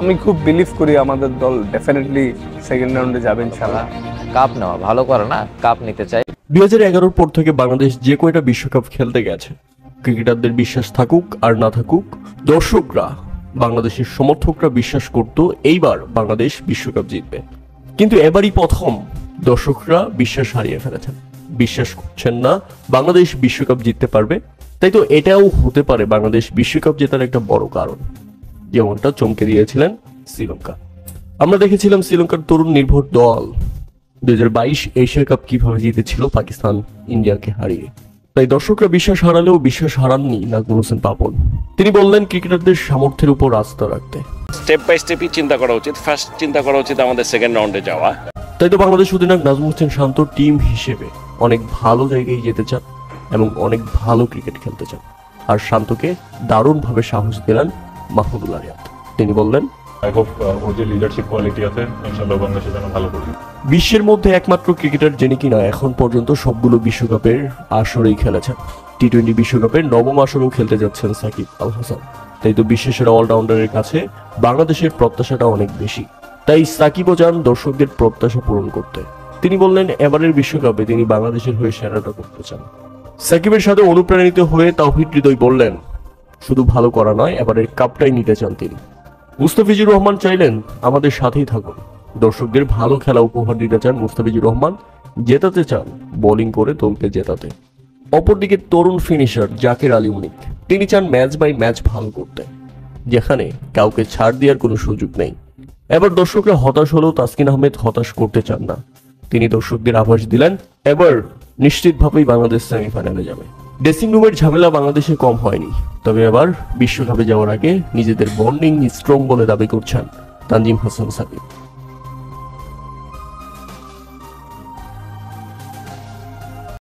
আমি খুব বিলিভ করি আমাদের দল ডেফিনেটলি সেকেন্ড রাউন্ডে যাবে ইনশাআল্লাহ। কাপ নেওয়া ভালো করে না, কাপ নিতে চাই। 2011 পর থেকে বাংলাদেশ যে কয়টা বিশ্বকাপ খেলতে গেছে, ক্রিকেটারদের বিশ্বাস থাকুক আর না থাকুক, দর্শকরা, বাংলাদেশের সমর্থকরা বিশ্বাস করত এইবার বাংলাদেশ বিশ্বকাপ জিতবে। কিন্তু এবারই প্রথম দর্শকরা বিশ্বাস হারিয়ে ফেলেছেন, বিশ্বাস করছেন না বাংলাদেশ বিশ্বকাপ জিততে পারবে। তাই তো এটাও হতে পারে বাংলাদেশ বিশ্বকাপ জেতার একটা বড় কারণ, যেমনটা চমকে দিয়েছিলেন শ্রীলঙ্কা। আমরা দেখেছিলাম শ্রীলঙ্কার তরুণ নির্ভর দল 2022 এশিয়া কাপ কিভাবে জিতেছিল পাকিস্তান ইন্ডিয়াকে হারিয়ে। তাই দর্শকরা বিশ্বাস হারালেও বিশ্বাস হারাননি নাজমুল হোসেন পাপন। তিনি বললেন ক্রিকেটারদের সামর্থ্যের উপর আস্থা রাখতে। স্টেপ বাই স্টেপই চিন্তা করা উচিত, ফার্স্ট চিন্তা করা উচিত আমাদের সেকেন্ড রাউন্ডে যাওয়া। তাই তো বাংলাদেশ অধিনায়ক নাজমুল হোসেন শান্ত টিম হিসেবে অনেক ভালো জায়গায় যেতে চান এবং অনেক ভালো ক্রিকেট খেলতে চান। আর শান্তকে দারুণভাবে সাহস দিলেন মাহমুদুল্লাহ রিয়াদ। তিনি বললেন, আই হোপ ওর যে লিডারশিপ কোয়ালিটি আছে ইনশাআল্লাহ বাংলাদেশের জন্য ভালো করবে। বিশ্বের মধ্যে একমাত্র ক্রিকেটার যিনি কিনা এখন পর্যন্ত সবগুলো বিশ্বকাপের আসরেই খেলেছেন। টি-20 বিশ্বকাপের নবম আসরেও খেলতে যাচ্ছেন সাকিব আল হাসান। তাই তো বিশ্বের সেরা অলরাউন্ডারের কাছে বাংলাদেশের প্রত্যাশাটা অনেক বেশি। তাই সাকিবও চান দর্শকদের প্রত্যাশা পূরণ করতে। তিনি বললেন এবারের বিশ্বকাপে তিনি বাংলাদেশের হয়ে সেরাটা করতে চান। সাকিবের সাথে অনুপ্রাণিত হয়ে তাওহিদ হৃদয় বললেন, শুধু ভালো করা নয়, এবারের কাপটাই নিতে চান তিনি। মুস্তাফিজুর রহমান চাইলেন আমাদের সাথেই থাকুন, দর্শকদের ভালো খেলা উপহার দিতে চান মুস্তাফিজুর রহমান, জেতাতে চান বোলিং করে দলকে জেতাতে। অপরদিকে তরুণ ফিনিশার জাকের আলী অনিক, তিনি চান ম্যাচ বাই ম্যাচ ভালো করতে, যেখানে কাউকে ছাড় দেওয়ার কোনো সুযোগ নেই। এবার দর্শকরা হতাশ হলেও তাসকিন আহমেদ হতাশ করতে চান না। তিনি দর্শকদের আভাস দিলেন এবার নিশ্চিতভাবেই বাংলাদেশ সেমিফাইনালে যাবে। ড্রেসিং রুমের ঝামেলা বাংলাদেশে কম হয়নি, তবে এবার বিশ্বকাপে যাওয়ার আগে নিজেদের বন্ডিং স্ট্রং বলে দাবি করছেন তানজিম হাসান সাকিব।